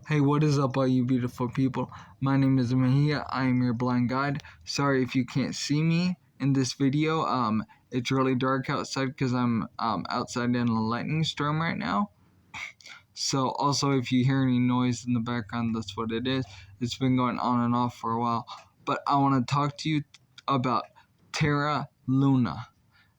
Hey, what is up, all you beautiful people? My name is Mahia. I am your blind guide. Sorry if you can't see me in this video. It's really dark outside because I'm outside in a lightning storm right now. So also, if you hear any noise in the background, that's what it is. It's been going on and off for a while. But I want to talk to you about Terra Luna.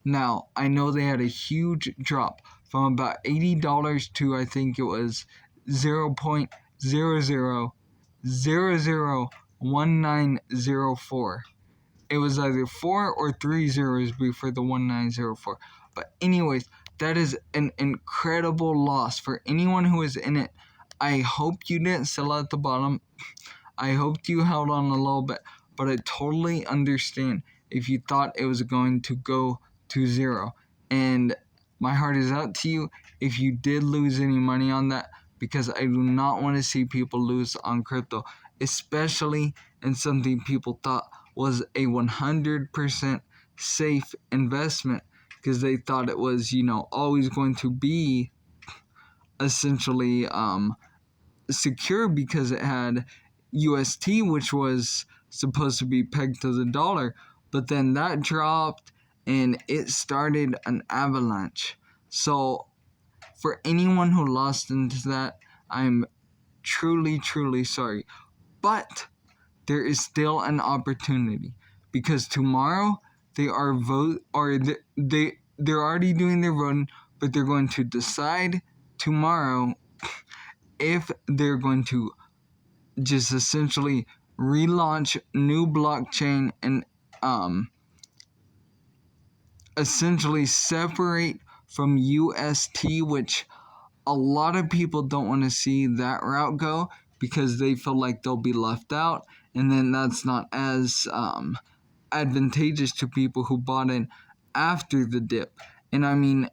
Now, I know they had a huge drop from about $80 to, I think it was 0.00001904. It was either 4 or 3 zeros before the 1904. But anyways, that is an incredible loss for anyone who is in it. I hope you didn't sell at the bottom. I hoped you held on a little bit, but I totally understand if you thought it was going to go to zero. And my heart is out to you if you did lose any money on that, because I do not want to see people lose on crypto, especially in something people thought was a 100% safe investment, because they thought it was, always going to be essentially secure because it had UST, which was supposed to be pegged to the dollar, but then that dropped and it started an avalanche. So for anyone who lost into that, I'm truly, truly sorry. But there is still an opportunity, because tomorrow they're already doing their voting, but they're going to decide tomorrow if they're going to just essentially relaunch new blockchain and essentially separate from UST, which a lot of people don't want to see that route go because they feel like they'll be left out, and then that's not as advantageous to people who bought in after the dip. And I mean,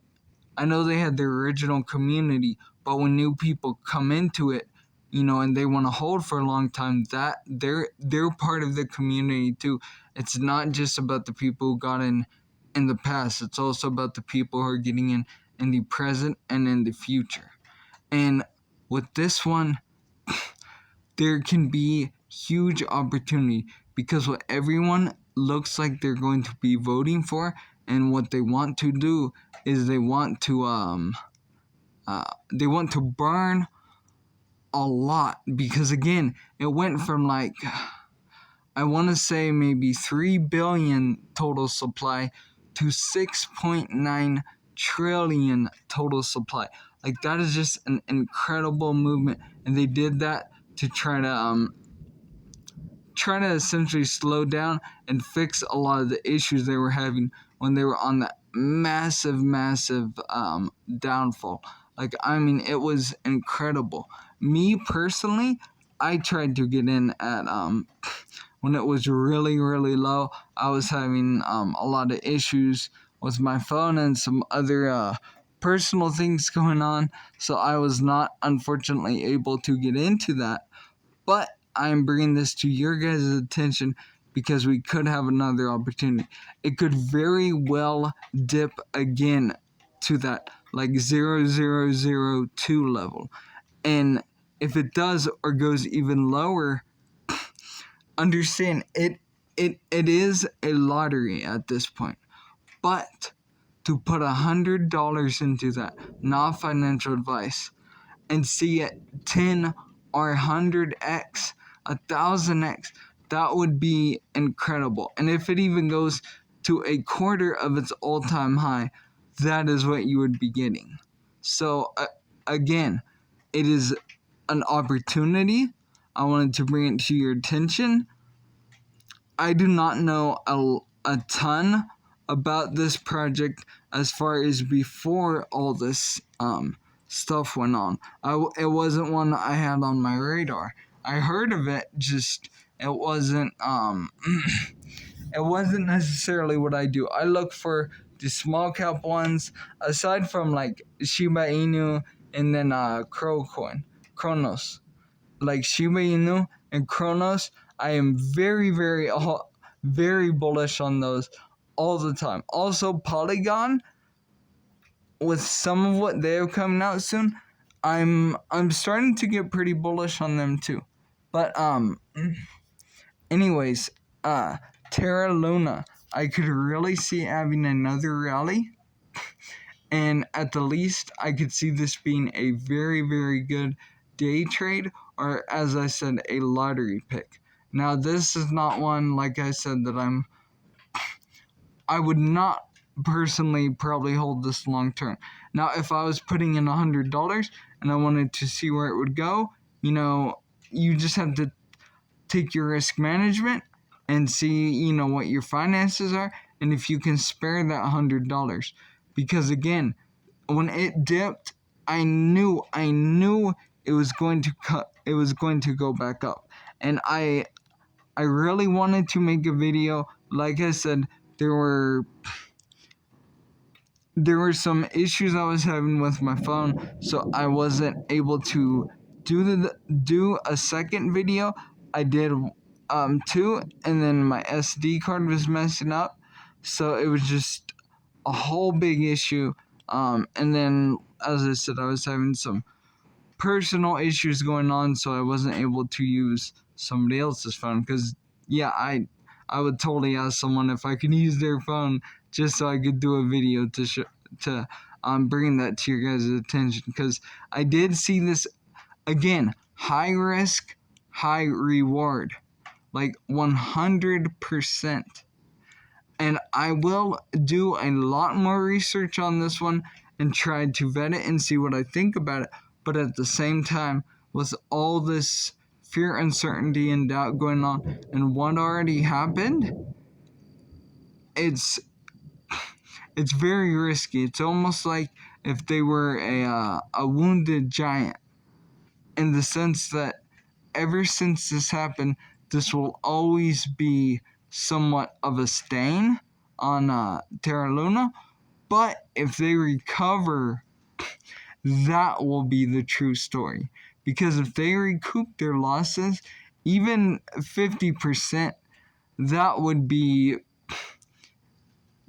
I know they had their original community, but when new people come into it, and they want to hold for a long time, that they're part of the community too. It's not just about the people who got in the past. It's also about the people who are getting in the present and in the future. And with this one, there can be huge opportunity, because what everyone looks like they're going to be voting for and what they want to do is they want to burn a lot, because again, it went from like, I want to say maybe 3 billion total supply to 6.9 trillion total supply. Like, that is just an incredible movement, and they did that to try to essentially slow down and fix a lot of the issues they were having when they were on that massive downfall. Like, I mean, it was incredible. Me personally, I tried to get in at when it was really, really low. I was having a lot of issues with my phone and some other personal things going on, so I was not, unfortunately, able to get into that. But I am bringing this to your guys' attention because we could have another opportunity. It could very well dip again to that like 0.0002 level. And if it does or goes even lower, understand it is a lottery at this point. But to put $100 into that, not financial advice, and see it 10 or 100x, 1,000x, that would be incredible. And if it even goes to a quarter of its all-time high, that is what you would be getting. So again, it is an opportunity. I wanted to bring it to your attention. I do not know a ton about this project as far as before all this stuff went on. It wasn't one I had on my radar. I heard of it, just it wasn't it wasn't necessarily what I do. I look for the small cap ones, aside from like Shiba Inu and then Kronos. Like Shiba Inu and Kronos, I am very, very, very bullish on those all the time. Also, Polygon, with some of what they have coming out soon, I'm starting to get pretty bullish on them too. But anyways, Terra Luna, I could really see having another rally, and at the least I could see this being a very, very good day trade, or as I said, a lottery pick. Now this is not one, like I said, that I would not personally probably hold this long term. Now if I was putting in $100 and I wanted to see where it would go, you just have to take your risk management and see, what your finances are, and if you can spare that $100. Because again, when it dipped, I knew it was going to go back up. And I really wanted to make a video. Like I said, there were some issues I was having with my phone, so I wasn't able to do a second video. I did two, and then my SD card was messing up, so it was just a whole big issue. And then, as I said, I was having some personal issues going on, so I wasn't able to use somebody else's phone. Because I would totally ask someone if I could use their phone just so I could do a video to bring that to your guys' attention. Because I did see this again, high risk, high reward, like 100%. And I will do a lot more research on this one and try to vet it and see what I think about it. But at the same time, with all this fear, uncertainty, and doubt going on and what already happened, it's very risky. It's almost like if they were a wounded giant, in the sense that ever since this happened, this will always be somewhat of a stain on Terra Luna. But if they recover, that will be the true story. Because if they recoup their losses, even 50%, that would be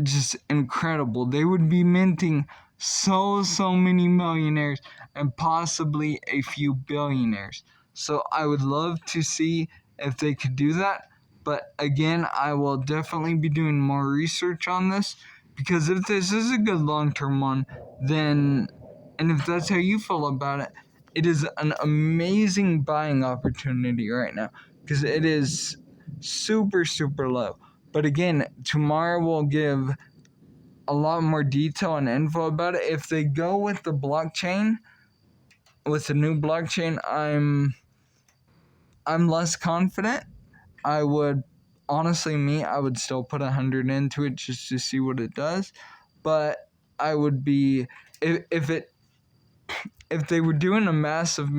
just incredible. They would be minting so many millionaires and possibly a few billionaires. So I would love to see if they could do that. But again, I will definitely be doing more research on this, because if this is a good long-term one, then, and if that's how you feel about it, it is an amazing buying opportunity right now, because it is super low. But again, tomorrow we'll give a lot more detail and info about it. If they go with the blockchain, with the new blockchain, I'm less confident. I would still put 100 into it just to see what it does. But I would be, if they were doing a massive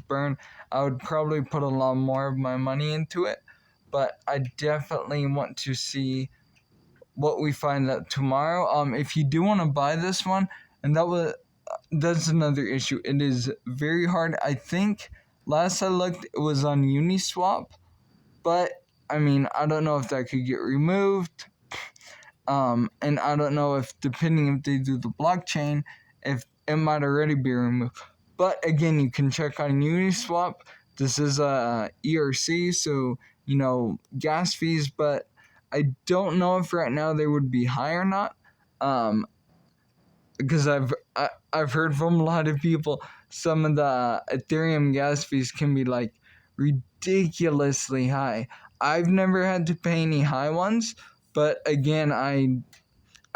burn, I would probably put a lot more of my money into it. But I definitely want to see what we find out tomorrow. If you do want to buy this one, and that's another issue. It is very hard. I think last I looked, it was on Uniswap, but I don't know if that could get removed. And I don't know if, depending if they do the blockchain, if it might already be removed. But again, you can check on Uniswap. This is a ERC, so gas fees, but I don't know if right now they would be high or not. Because I've heard from a lot of people, some of the Ethereum gas fees can be like ridiculously high. I've never had to pay any high ones, but again, I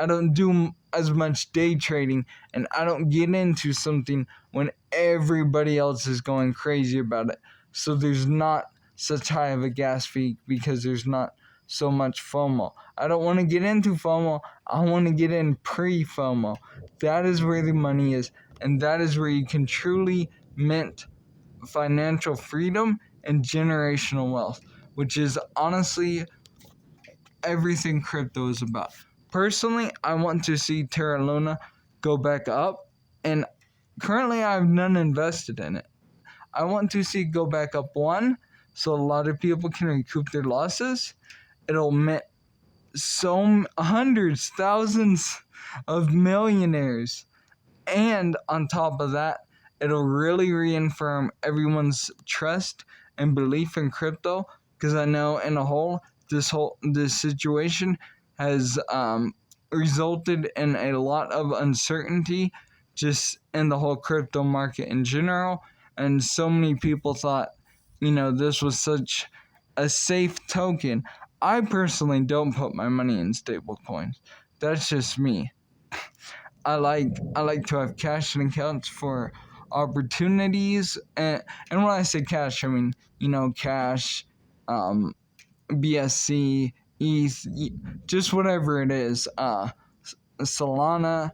don't do as much day trading, and I don't get into something when everybody else is going crazy about it. So there's not such high of a gas fee, because there's not so much FOMO. I don't want to get into FOMO. I want to get in pre-FOMO. That is where the money is, and that is where you can truly mint financial freedom and generational wealth, which is honestly everything crypto is about. Personally, I want to see Terra Luna go back up, and currently I have none invested in it. I want to see it go back up, one, so a lot of people can recoup their losses. It'll mint hundreds, thousands of millionaires. And on top of that, it'll really reaffirm everyone's trust and belief in crypto, because I know in a whole this situation has resulted in a lot of uncertainty just in the whole crypto market in general, and so many people thought, this was such a safe token. I personally don't put my money in stable coins. That's just me. I like to have cash in accounts for opportunities, and when I say cash, I mean cash, BSC, ETH, just whatever it is. Solana.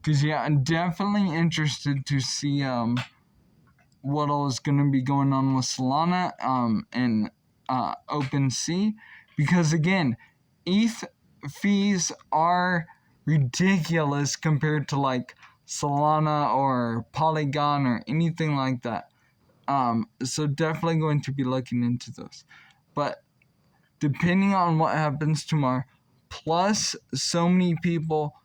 Cause yeah, I'm definitely interested to see what all is going to be going on with Solana and OpenSea, because again, ETH fees are ridiculous compared to like Solana or Polygon or anything like that. So definitely going to be looking into those. But depending on what happens tomorrow, plus so many people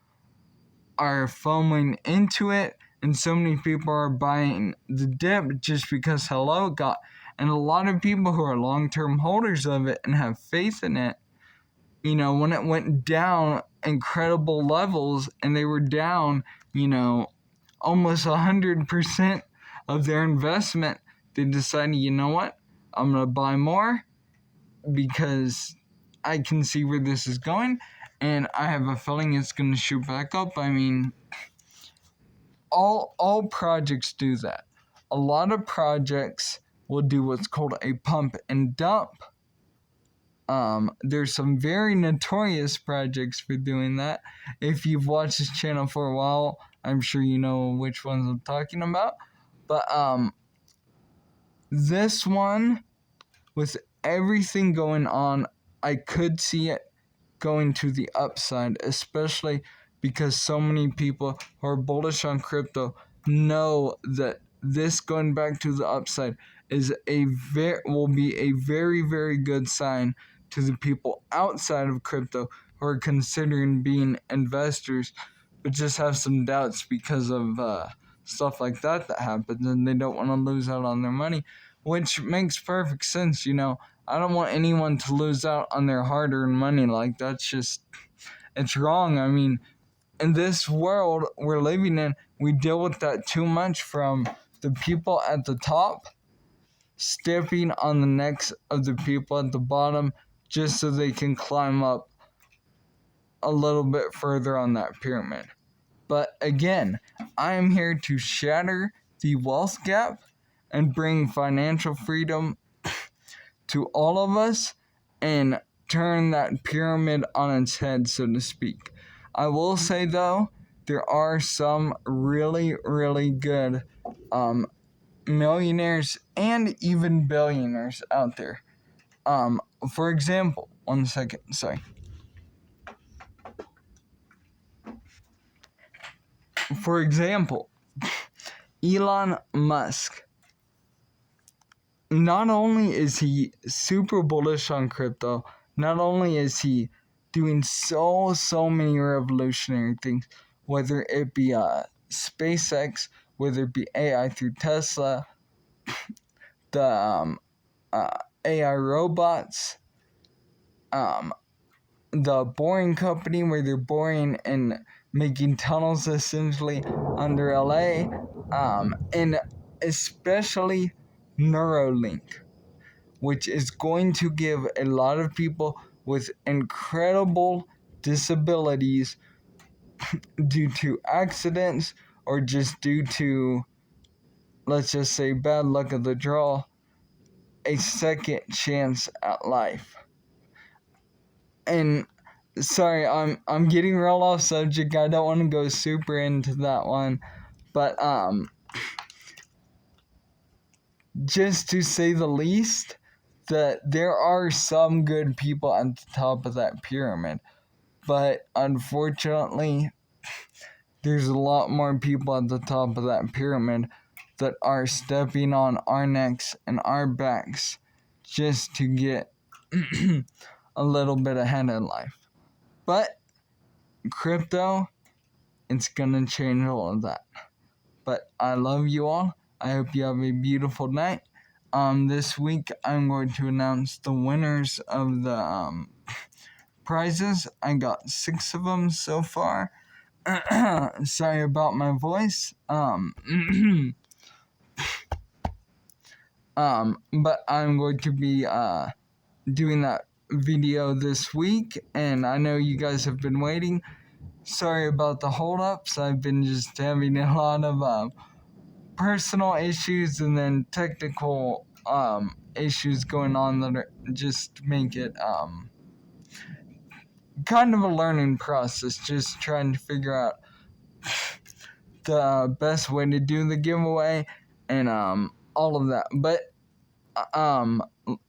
are FOMOing into it, and so many people are buying the dip just because hello it got, and a lot of people who are long-term holders of it and have faith in it, when it went down incredible levels and they were down, almost 100% of their investment, they decided, you know what, I'm going to buy more because I can see where this is going, and I have a feeling it's going to shoot back up. I mean, all projects do that. A lot of projects will do what's called a pump and dump. There's some very notorious projects for doing that. If you've watched this channel for a while, I'm sure you know which ones I'm talking about. But this one, with everything going on, I could see it going to the upside, especially because so many people who are bullish on crypto know that this going back to the upside will be a very, very good sign to the people outside of crypto who are considering being investors, but just have some doubts because of stuff like that happens, and they don't want to lose out on their money, which makes perfect sense. I don't want anyone to lose out on their hard-earned money. Like, it's wrong. I mean, in this world we're living in, we deal with that too much, from the people at the top stepping on the necks of the people at the bottom just so they can climb up a little bit further on that pyramid. But again, I am here to shatter the wealth gap and bring financial freedom to all of us and turn that pyramid on its head, so to speak. I will say though, there are some really, really good millionaires and even billionaires out there. For example, one second, sorry. For example, Elon Musk. Not only is he super bullish on crypto, not only is he doing so many revolutionary things, whether it be SpaceX, whether it be AI through Tesla, the AI robots, the boring company where they're boring and making tunnels essentially under LA, and especially Neuralink, which is going to give a lot of people with incredible disabilities due to accidents or just due to, let's just say, bad luck of the draw, a second chance at life. And sorry, I'm getting real off subject. I don't want to go super into that one, but just to say the least, that there are some good people at the top of that pyramid, but unfortunately, there's a lot more people at the top of that pyramid that are stepping on our necks and our backs just to get a little bit ahead in life. But crypto it's gonna change all of that. But I love you all. I hope you have a beautiful night. This week I'm going to announce the winners of the prizes. I got 6 of them so far. Sorry about my voice. But I'm going to be doing that video this week, and I know you guys have been waiting. Sorry about the holdups. I've been just having a lot of personal issues and then technical issues going on that are just make it kind of a learning process, just trying to figure out the best way to do the giveaway and all of that. But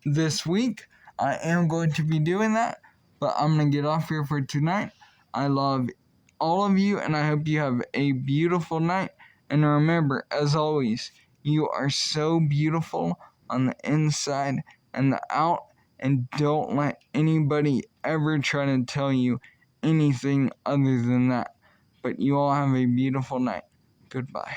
this week I am going to be doing that, but I'm gonna get off here for tonight. I love all of you, and I hope you have a beautiful night. And remember, as always, you are so beautiful on the inside and the out, and don't let anybody ever try to tell you anything other than that. But you all have a beautiful night. Goodbye.